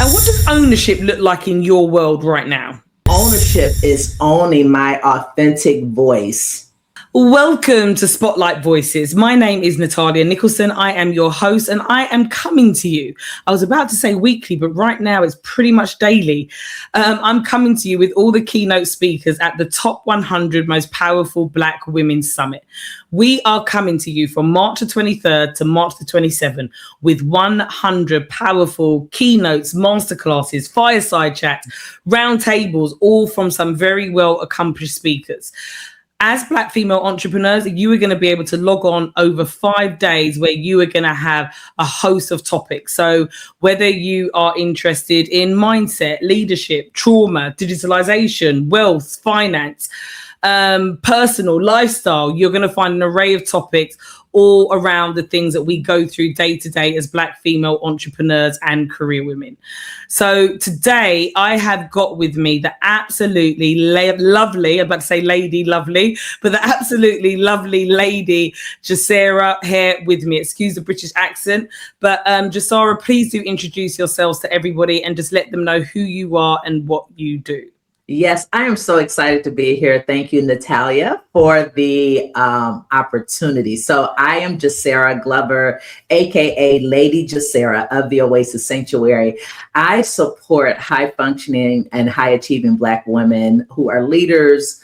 And what does ownership look like in your world right now? Ownership is owning my authentic voice. Welcome to Spotlight Voices. My name is Natalia Nicholson. I am your host and I am coming to you. I was about to say weekly, but right now it's pretty much daily. I'm coming to you with all the keynote speakers at the top 100 most powerful Black women summit. We are coming to you from March the 23rd to March the 27th with 100 powerful keynotes, masterclasses, fireside chats, roundtables, all from some very well accomplished speakers. As Black female entrepreneurs, you are going to be able to log on over 5 days where you are going to have a host of topics. So whether you are interested in mindset, leadership, trauma, digitalization, wealth, finance, personal lifestyle, you're going to find an array of topics all around the things that we go through day to day as Black female entrepreneurs and career women. So today I have got with me the absolutely lovely, I'm about to say lady lovely, but the absolutely lovely lady Jesaira here with me. Excuse the British accent, but Jesaira, please do introduce yourselves to everybody and just let them know who you are and what you do. Yes, I am so excited to be here. Thank you, Natalia, for the opportunity. So I am Jesaira Glover, aka Lady Jesaira of the Oasis Sanctuary. I support high functioning and high achieving Black women who are leaders,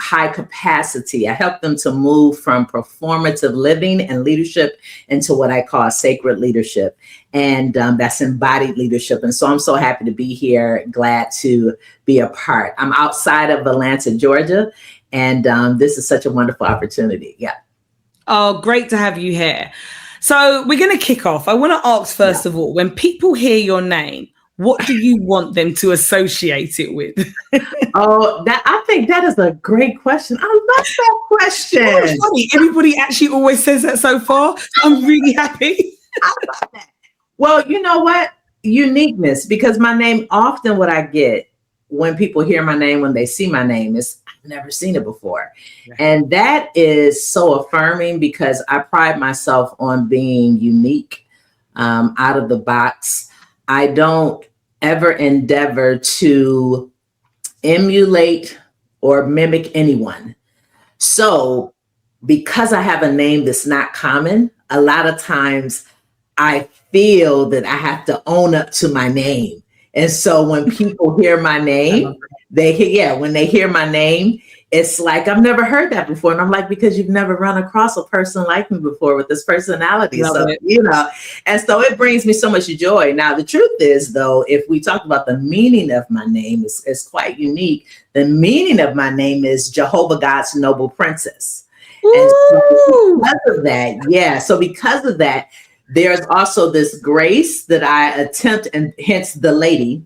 high capacity. I help them to move from performative living and leadership into what I call sacred leadership. And that's embodied leadership. And so I'm so happy to be here, glad to be a part. I'm outside of Atlanta, Georgia, and this is such a wonderful opportunity. Yeah. Oh, great to have you here. So we're going to kick off. I want to ask, first of all, when people hear your name, what do you want them to associate it with? I think that is a great question. I love that question. Oh, it's funny. Everybody actually always says that so far. I'm really happy. I love that. Well, you know what? Uniqueness, because my name, often what I get when people hear my name, when they see my name, is I've never seen it before. Yeah. And that is so affirming because I pride myself on being unique, out of the box. I don't ever endeavor to emulate or mimic anyone. So because I have a name that's not common, a lot of times I feel that I have to own up to my name. And so when people hear my name, when they hear my name, it's like, I've never heard that before. And I'm like, because you've never run across a person like me before with this personality. And so it brings me so much joy. Now, the truth is, though, if we talk about the meaning of my name, it's quite unique. The meaning of my name is Jehovah God's noble princess. And so because of that, because of that, there's also this grace that I attempt, and hence the lady,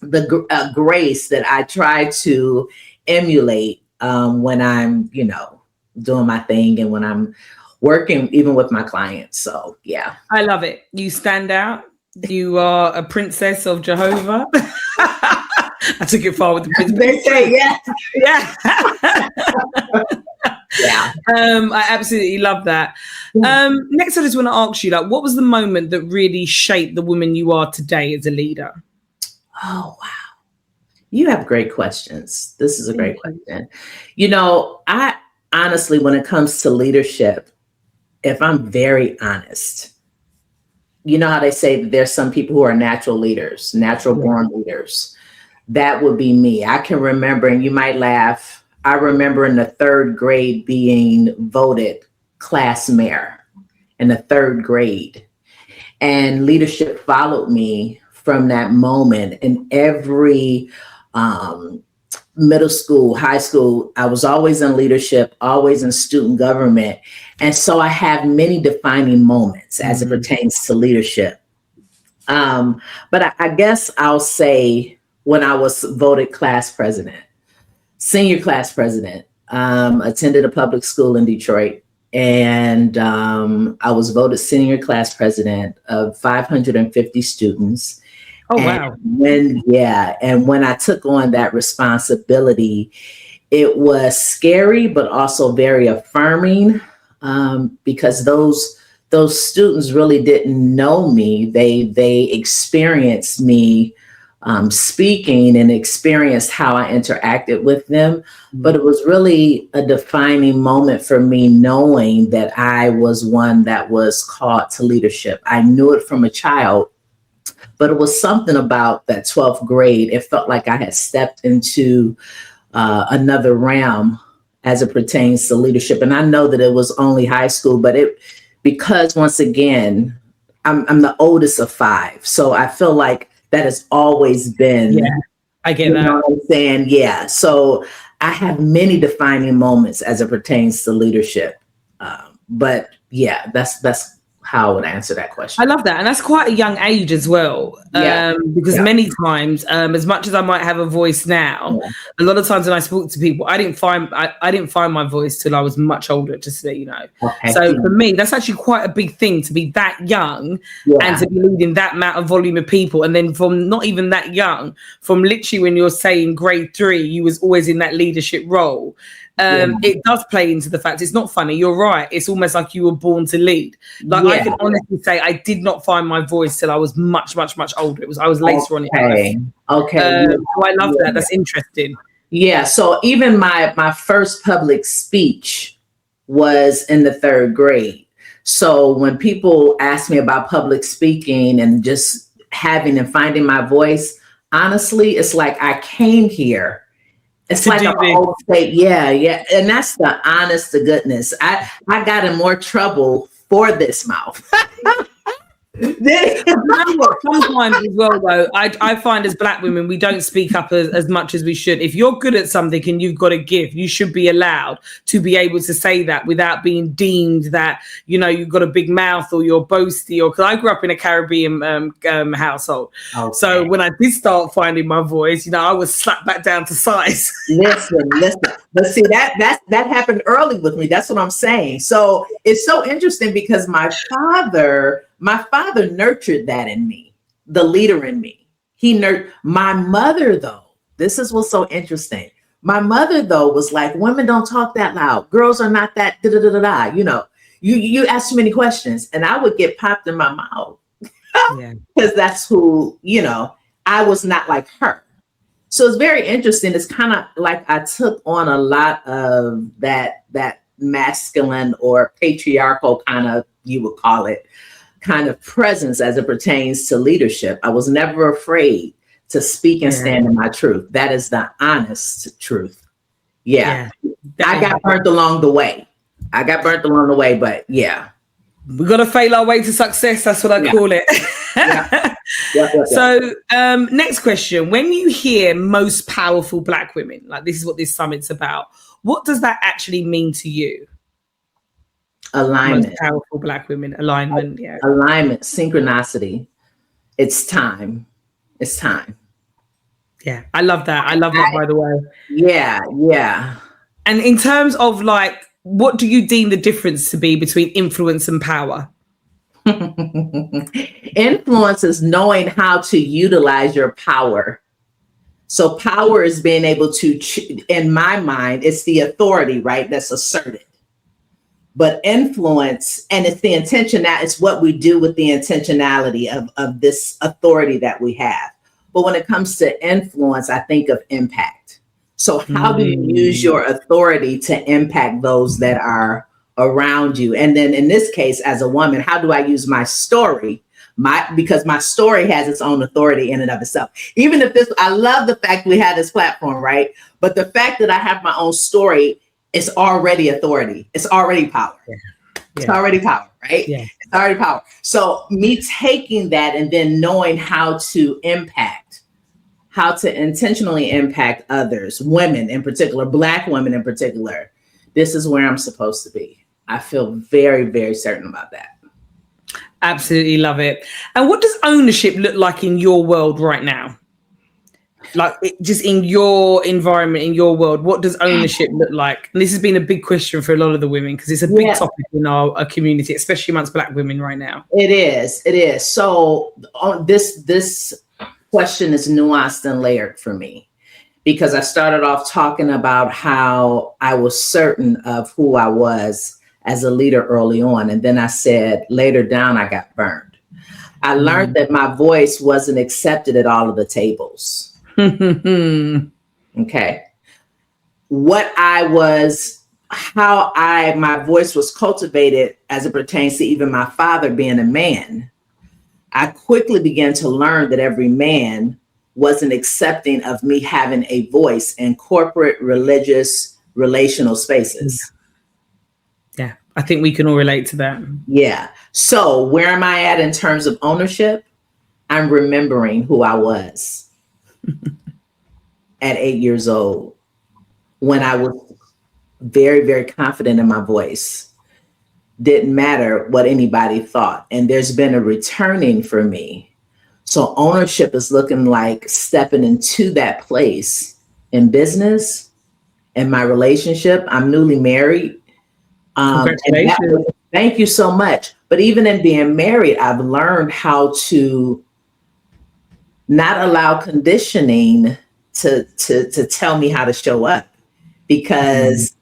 the grace that I try to emulate when I'm, doing my thing and when I'm working, even with my clients. So, yeah. I love it. You stand out. You are a princess of Jehovah. I took it far with the princess. They say, yeah. Yeah. I absolutely love that. Next, I just want to ask you, what was the moment that really shaped the woman you are today as a leader? Oh, wow. You have great questions. This is a great question. I honestly, when it comes to leadership, if I'm very honest, you know how they say that there's some people who are natural leaders, natural born leaders. That would be me. I can remember, and you might laugh, I remember in the 3rd grade being voted class mayor in the 3rd grade. And leadership followed me from that moment. In every middle school, high school, I was always in leadership, always in student government. And so I have many defining moments as it pertains to leadership. But I guess I'll say when I was voted class president, senior class president, attended a public school in Detroit. And I was voted senior class president of 550 students. Oh, wow. And when I took on that responsibility, it was scary, but also very affirming, because those those students really didn't know me. They experienced me speaking and experienced how I interacted with them. But it was really a defining moment for me, knowing that I was one that was called to leadership. I knew it from a child, but it was something about that 12th grade. It felt like I had stepped into another realm as it pertains to leadership. And I know that it was only high school, but because once again, I'm the oldest of 5. So I feel like that has always been, I get that. Know what I'm saying? Yeah. So I have many defining moments as it pertains to leadership. But yeah, that's how I would answer that question. I love that. And that's quite a young age as well. Because many times, as much as I might have a voice now, a lot of times when I spoke to people, I didn't find my voice till I was much older, just to let you know. Okay. So for me, that's actually quite a big thing to be that young and to be leading that amount of volume of people. And then from not even that young, from literally when you're saying grade 3, you was always in that leadership role. It does play into the fact it's not funny. You're right. It's almost like you were born to lead. Like I can honestly say I did not find my voice till I was much, much, much older. I was later on in life. So I love that. That's interesting. Yeah. So even my first public speech was in the 3rd grade. So when people ask me about public speaking and just having and finding my voice, honestly, it's like I came here. It's like an old state. Yeah. And that's the honest to goodness. I got in more trouble for this mouth. Sometimes as well, though, I find as Black women, we don't speak up as much as we should. If you're good at something and you've got a gift, you should be allowed to be able to say that without being deemed that, you've got a big mouth or you're boasty. Or because I grew up in a Caribbean household. Okay. So when I did start finding my voice, I was slapped back down to size. Listen. But see, that happened early with me. That's what I'm saying. So it's so interesting because my father nurtured that in me, the leader in me. He nurtured my mother, though. This is what's so interesting. My mother, though, was like, women don't talk that loud. Girls are not that you ask too many questions, and I would get popped in my mouth because that's who, I was not like her. So it's very interesting. It's kind of like I took on a lot of that masculine or patriarchal kind of, you would call it, kind of presence as it pertains to leadership. I was never afraid to speak and stand in my truth. That is the honest truth. I got burnt along the way. But we got to fail our way to success. That's what I call it. So next question. When you hear most powerful Black women, like this is what this summit's about, what does that actually mean to you? Alignment. Most powerful Black women. Alignment. Alignment. Synchronicity. It's time. Yeah. I love that. By the way. Yeah. And in terms of like, what do you deem the difference to be between influence and power? Influence is knowing how to utilize your power. So power is being able to, in my mind, it's the authority, right? That's asserted. But influence, and it's the intention, that it's what we do with the intentionality of this authority that we have. But when it comes to influence, I think of impact. So how do you use your authority to impact those that are around you? And then in this case, as a woman, how do I use my story? Because my story has its own authority in and of itself. Even if I love the fact we have this platform, right? But the fact that I have my own story, it's already authority. It's already power. It's already power, right? It's already power. So me taking that and then knowing how to intentionally impact others, women in particular, Black women in particular, this is where I'm supposed to be. I feel very, very certain about that. Absolutely love it. And what does ownership look like in your world right now? Like just in your environment, in your world, what does ownership look like? And this has been a big question for a lot of the women because it's a big topic in our community, especially amongst Black women right now. It is. So this question is nuanced and layered for me because I started off talking about how I was certain of who I was as a leader early on. And then I said later down, I got burned. I learned that my voice wasn't accepted at all of the tables. Okay. My voice was cultivated as it pertains to even my father being a man. I quickly began to learn that every man wasn't accepting of me having a voice in corporate, religious, relational spaces. Yeah, I think we can all relate to that. Yeah. So where am I at in terms of ownership? I'm remembering who I was at 8 years old when I was very, very confident in my voice. Didn't matter what anybody thought. And there's been a returning for me. So ownership is looking like stepping into that place in business, in my relationship. I'm newly married. Congratulations. Thank you so much. But even in being married, I've learned how to not allow conditioning to tell me how to show up, because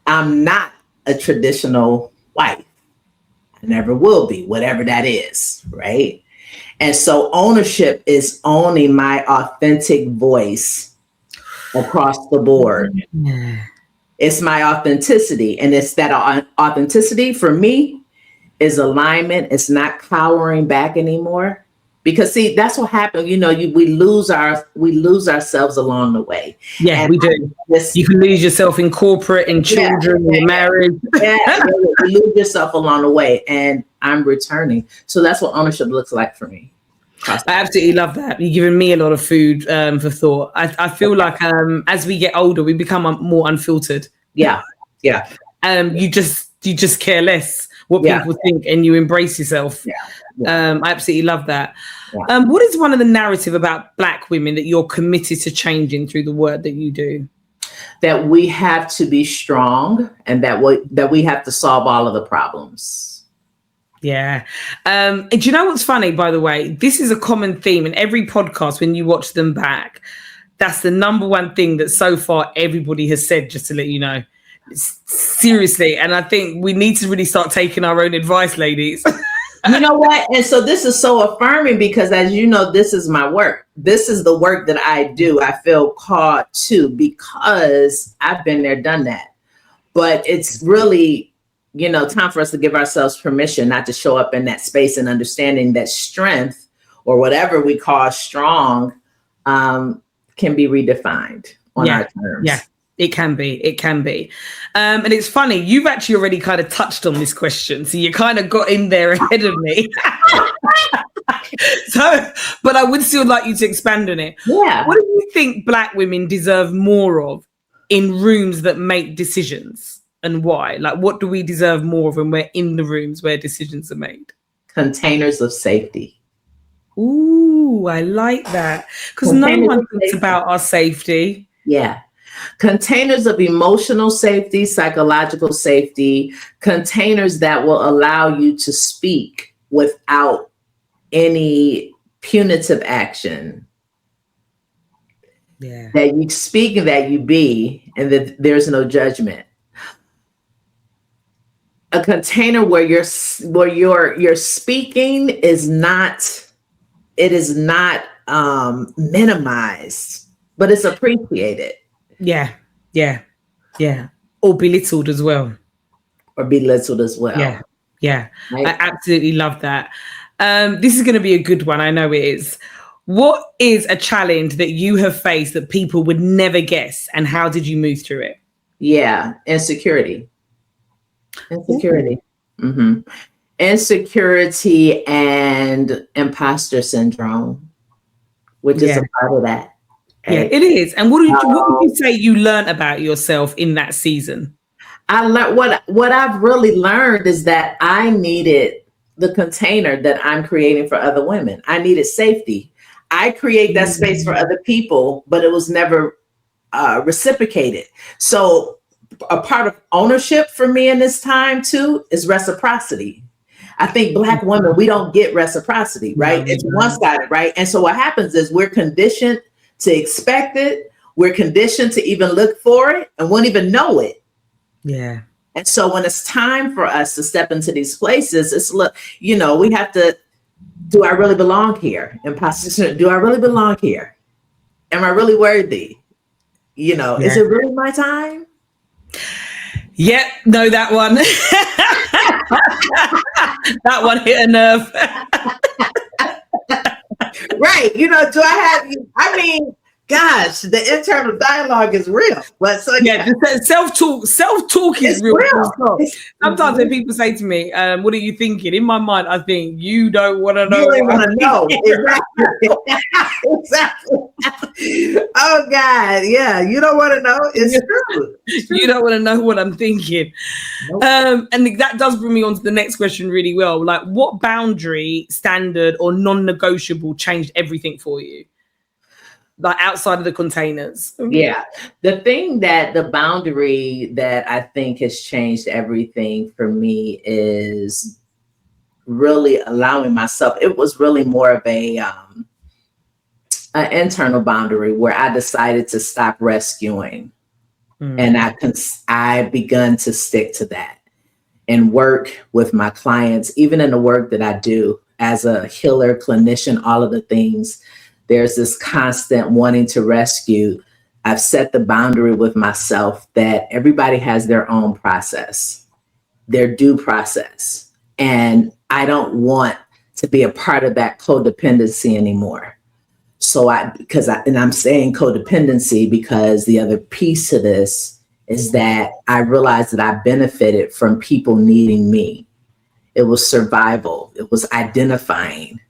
I'm not a traditional wife. I never will be, whatever that is, right? And so ownership is owning my authentic voice across the board. It's my authenticity. And it's that authenticity for me is alignment. It's not cowering back anymore. Because see, that's what happened. You know, we lose ourselves along the way. Yeah, and we do. You can lose yourself in corporate, in children, in marriage. You lose yourself along the way. And I'm returning. So that's what ownership looks like for me. I absolutely love that. You're giving me a lot of food for thought. I feel like as we get older, we become more unfiltered. Yeah. You just care less what people think, and you embrace yourself. I absolutely love that. What is one of the narrative about Black women that you're committed to changing through the work that you do? That we have to be strong, and that we have to solve all of the problems. Yeah. And do you know what's funny, by the way? This is a common theme in every podcast when you watch them back. That's the number one thing that so far everybody has said, just to let you know. Seriously. And I think we need to really start taking our own advice, ladies. You know what? And so this is so affirming, because as you know, this is my work. This is the work that I do. I feel called to, because I've been there, done that. But it's really, time for us to give ourselves permission not to show up in that space, and understanding that strength, or whatever we call strong, can be redefined on our terms. Yeah. It can be. And it's funny, you've actually already kind of touched on this question. So you kind of got in there ahead of me. But I would still like you to expand on it. Yeah. What do you think Black women deserve more of in rooms that make decisions, and why? Like, what do we deserve more of when we're in the rooms where decisions are made? Containers of safety. Ooh, I like that. Because no one thinks about our safety. Yeah. Containers of emotional safety, psychological safety, containers that will allow you to speak without any punitive action. Yeah. That you speak and that you be, and that there's no judgment. A container where your speaking is not, minimized, but it's appreciated. Yeah. Or belittled as well. Yeah. Right? I absolutely love that. This is going to be a good one. I know it is. What is a challenge that you have faced that people would never guess, and how did you move through it? Yeah, insecurity. Mm-hmm. Insecurity and imposter syndrome, which is a part of that. Yeah, it is. And what would you say you learned about yourself in that season? I learned what I've really learned is that I needed the container that I'm creating for other women. I needed safety. I create that space for other people, but it was never reciprocated. So a part of ownership for me in this time too is reciprocity. I think Black women, we don't get reciprocity, right? It's one-sided, right? And so what happens is we're conditioned to expect it. We're conditioned to even look for it and won't even know it. Yeah. And so when it's time for us to step into these places, it's we have to, do I really belong here? Imposter syndrome, do I really belong here? Am I really worthy? Is it really my time? Yeah, no, that one. That one hit a nerve. Right. Do I have you? I mean, gosh, the internal dialogue is real. But self-talk is real. Sometimes when real. people say to me, what are you thinking? In my mind, I think, you don't want to know. You don't want to know. Exactly. Oh, God. Yeah. You don't want to know. It's true. You don't want to know what I'm thinking. Nope. And that does bring me on to the next question really well. Like, what boundary, standard, or non-negotiable changed everything for you? Like outside of the containers? Yeah. The boundary that I think has changed everything for me is really allowing myself. It was really more of an internal boundary where I decided to stop rescuing. And I begun to stick to that and work with my clients, even in the work that I do as a healer, clinician, all of the things. There's this constant wanting to rescue. I've set the boundary with myself that everybody has their own process, their due process. And I don't want to be a part of that codependency anymore. So I'm saying codependency because the other piece to this is that I realized that I benefited from people needing me. It was survival. It was identifying.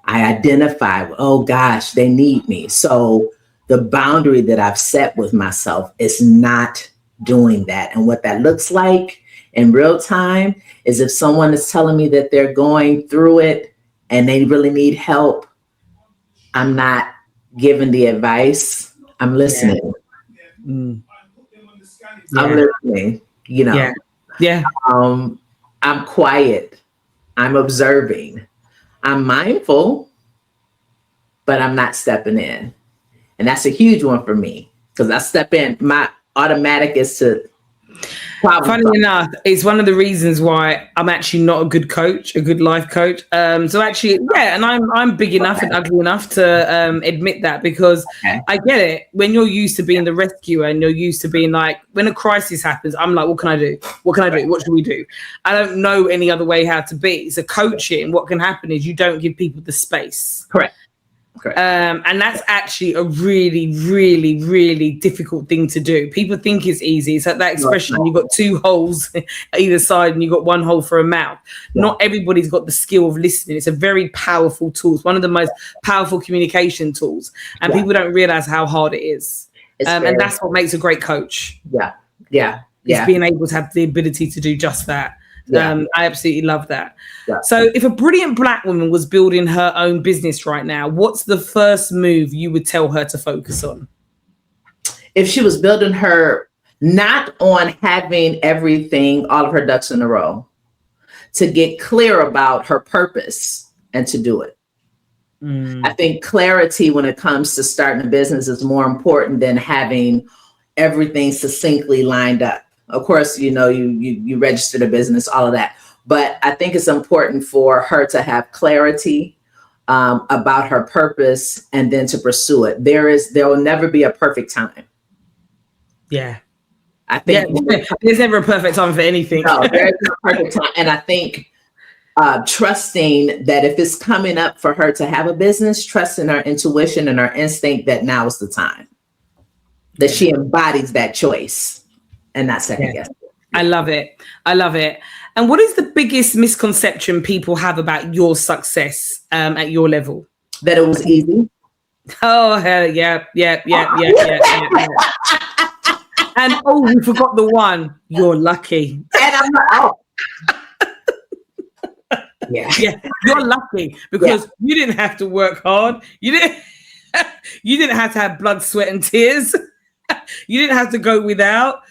I identify, oh gosh, they need me. So the boundary that I've set with myself is not doing that. And what that looks like in real time is if someone is telling me that they're going through it and they really need help, I'm not giving the advice. I'm listening. I'm listening, I'm quiet. I'm observing. I'm mindful, but I'm not stepping in. And that's a huge one for me because I step in. My automatic is to Funny enough, it's one of the reasons why I'm actually not a good coach, a good life coach. So actually, and I'm big enough and ugly enough to admit that because I get it. When you're used to being the rescuer and you're used to being like, when a crisis happens, I'm like, what can I do? What can I do? What should we do? I don't know any other way how to be. So coaching, what can happen is you don't give people the space. Correct. And that's actually a really, really, really difficult thing to do. People think it's easy. It's like that expression, you've got two holes either side and you've got one hole for a mouth. Not everybody's got the skill of listening. It's a very powerful tool. It's one of the most powerful communication tools. And people don't realize how hard it is. And that's what makes a great coach. Is being able to have the ability to do just that. I absolutely love that. So if a brilliant Black woman was building her own business right now, what's the first move you would tell her to focus on? If she was building her, not on having everything, all of her ducks in a row, to get clear about her purpose and to do it. I think clarity when it comes to starting a business is more important than having everything succinctly lined up. Of course, you registered a business, all of that. But I think it's important for her to have clarity about her purpose and then to pursue it. There will never be a perfect time. Yeah. I think there's never a perfect time for anything. No, there's no perfect time. And I think trusting that if it's coming up for her to have a business, trusting her intuition and her instinct that now is the time. That she embodies that choice. And not second guess. I love it. And what is the biggest misconception people have about your success at your level? That it was easy. Oh, hell yeah. And we forgot the one. You're lucky. And I'm like, you're lucky because you didn't have to work hard. You didn't have to have blood, sweat, and tears. You didn't have to go without.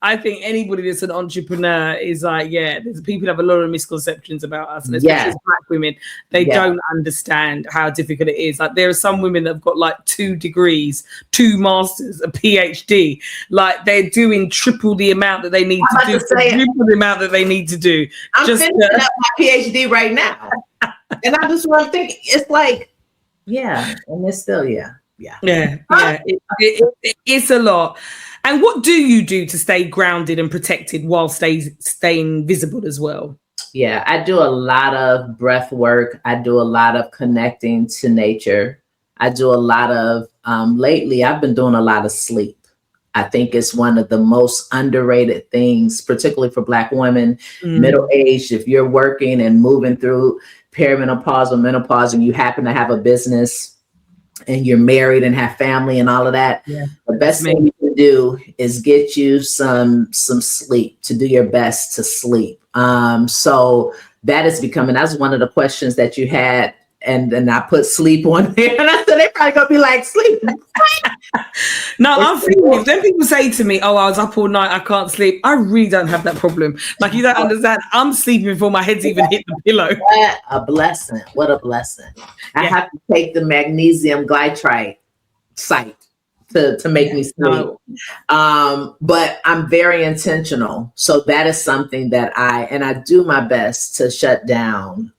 I think anybody that's an entrepreneur is like, yeah, there's people have a lot of misconceptions about us, and especially as Black women, they don't understand how difficult it is. Like, there are some women that have got like 2 degrees, 2 masters, a PhD. Like, they're doing triple the amount that they need to do, triple the amount that they need to do. I'm finishing up my PhD right now, and I just want to think, it's like, and it's still, it's a lot. And what do you do to stay grounded and protected while staying visible as well? Yeah, I do a lot of breath work. I do a lot of connecting to nature. I do a lot of, lately, I've been doing a lot of sleep. I think it's one of the most underrated things, particularly for Black women, middle-aged. If you're working and moving through perimenopause or menopause and you happen to have a business and you're married and have family and all of that, the best thing you can do is get you some sleep, to do your best to sleep. So that is becoming, that's one of the questions that you had. And then I put sleep on there, and I said, they probably gonna be like, sleep. No, I'm thinking, when people say to me, oh, I was up all night, I can't sleep, I really don't have that problem. Like, you don't understand. I'm sleeping before my head's even hit the pillow. What a blessing. What a blessing. I have to take the magnesium glytrite site to make me sleep. But I'm very intentional. So that is something that I do my best to shut down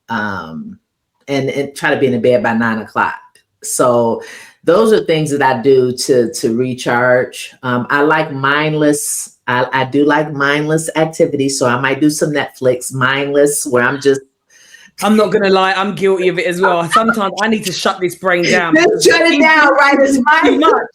and try to be in bed by 9 o'clock. So those are things that I do to recharge. I like mindless. I do like mindless activities. So I might do some Netflix mindless, where I'm not gonna lie, I'm guilty of it as well. Sometimes I need to shut this brain down. Just shut it down, right? It's mindless.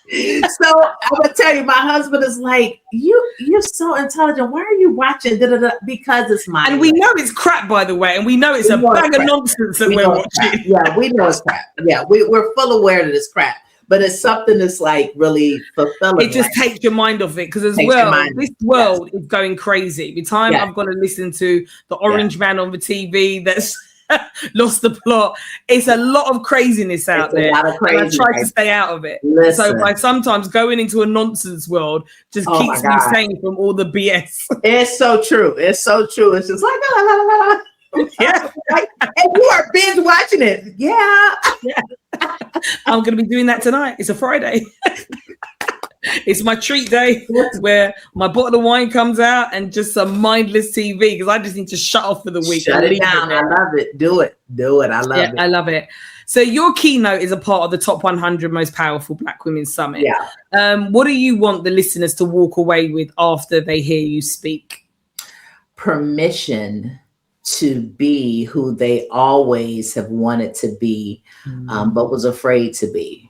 So I would tell you, my husband is like, you're so intelligent. Why are you watching? Because it's mine. And we know it's crap, by the way, and we know it's a bag of nonsense that we're watching. Yeah, we know it's crap. Yeah, we're full aware that it's crap, but it's something that's like really fulfilling. It just takes your mind off it, because as well, this world is going crazy. The time I've got to listen to the orange man on the TV that's lost the plot. It's a lot of craziness out there. And I try to stay out of it. So by sometimes going into a nonsense world just keeps me sane from all the BS. It's so true. It's so true. It's just like, and you are binge watching it. I'm going to be doing that tonight. It's a Friday. It's my treat day, where my bottle of wine comes out and just some mindless TV, because I just need to shut off for the week. Shut it down. I love it. Do it. I love it. I love it. So your keynote is a part of the top 100 most powerful Black women summit. What do you want the listeners to walk away with after they hear you speak? Permission to be who they always have wanted to be, but was afraid to be.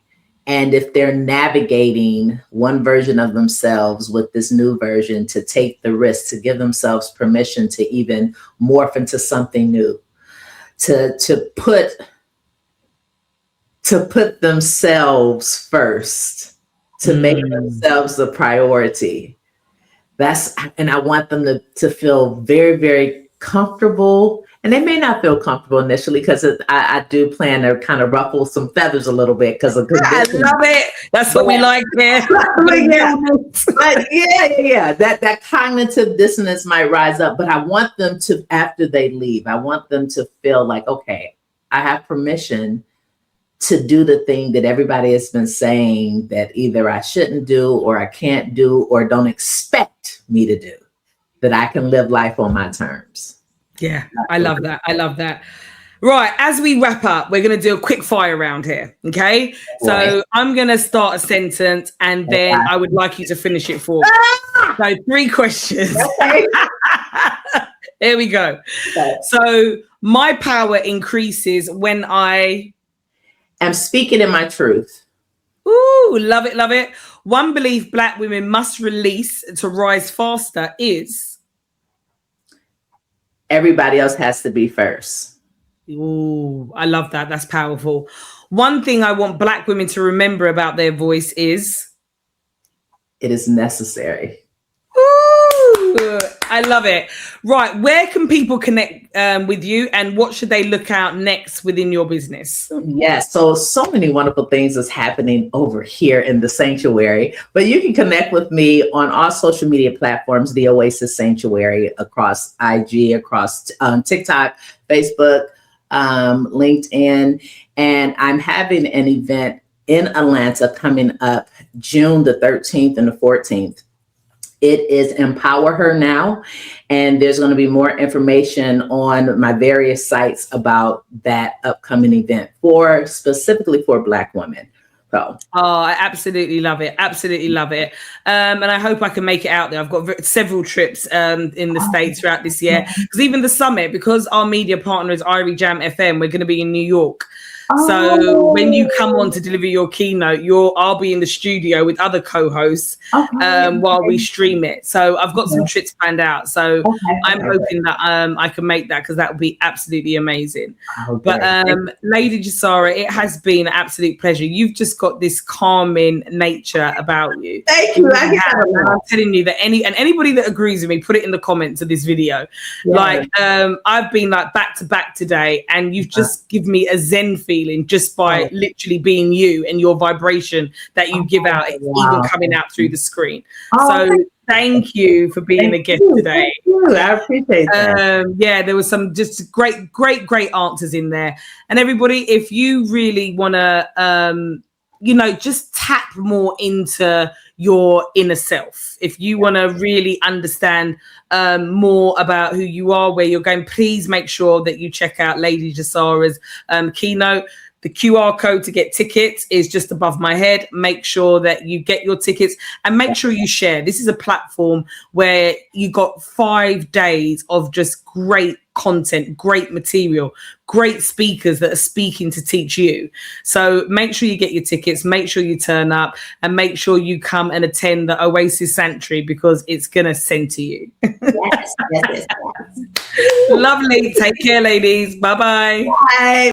And if they're navigating one version of themselves with this new version, to take the risk, to give themselves permission to even morph into something new, to put themselves first, to make themselves a priority. And I want them to feel very, very comfortable. And they may not feel comfortable initially, because I do plan to kind of ruffle some feathers a little bit because of I love it. That's what we like there. But that cognitive dissonance might rise up, but I want them to, after they leave, I want them to feel like, okay, I have permission to do the thing that everybody has been saying that either I shouldn't do, or I can't do, or don't expect me to do, that I can live life on my terms. Yeah, I love that. I love that. Right, as we wrap up, we're going to do a quick fire round here, okay? So I'm going to start a sentence, and then I would like you to finish it for me. So 3 questions. Here we go. So my power increases when I am speaking in my truth. Ooh, love it, love it. One belief Black women must release to rise faster is... everybody else has to be first. Ooh, I love that. That's powerful. One thing I want Black women to remember about their voice is... it is necessary. Ooh, I love it. Right. Where can people connect with you, and what should they look out next within your business? Yes. So many wonderful things is happening over here in the sanctuary, but you can connect with me on all social media platforms, the Oasis Sanctuary, across IG, across TikTok, Facebook, LinkedIn. And I'm having an event in Atlanta coming up June the 13th and the 14th. It is Empower Her Now. And there's going to be more information on my various sites about that upcoming event specifically for Black women. So. Oh, I absolutely love it. Absolutely love it. And I hope I can make it out there. I've got several trips in the States throughout this year, because even the summit, because our media partner is Irie Jam FM, we're going to be in New York. So when you come on to deliver your keynote, I'll be in the studio with other co-hosts while we stream it. So I've got some trips planned out. So I'm hoping that I can make that, because that would be absolutely amazing. But Lady Jesaira, it has been an absolute pleasure. You've just got this calming nature about you. Thank you. I'm telling you that anybody that agrees with me, put it in the comments of this video. Like I've been like back to back today, and you've just given me a zen feeling just by literally being you, and your vibration that you give out, even coming out through the screen. So thank you for being a guest today. I appreciate that. There was some just great answers in there. And everybody, if you really want to just tap more into your inner self, if you want to really understand more about who you are, where you're going, please make sure that you check out Lady Jesaira's keynote. The QR code to get tickets is just above my head. Make sure that you get your tickets, and make sure you share. This is a platform where you got 5 days of just great content, great material, great speakers that are speaking to teach you. So make sure you get your tickets, make sure you turn up, and make sure you come and attend the Oasis Sanctuary, because it's going to send to you. Yes. Lovely. Take care, ladies. Bye-bye. Bye.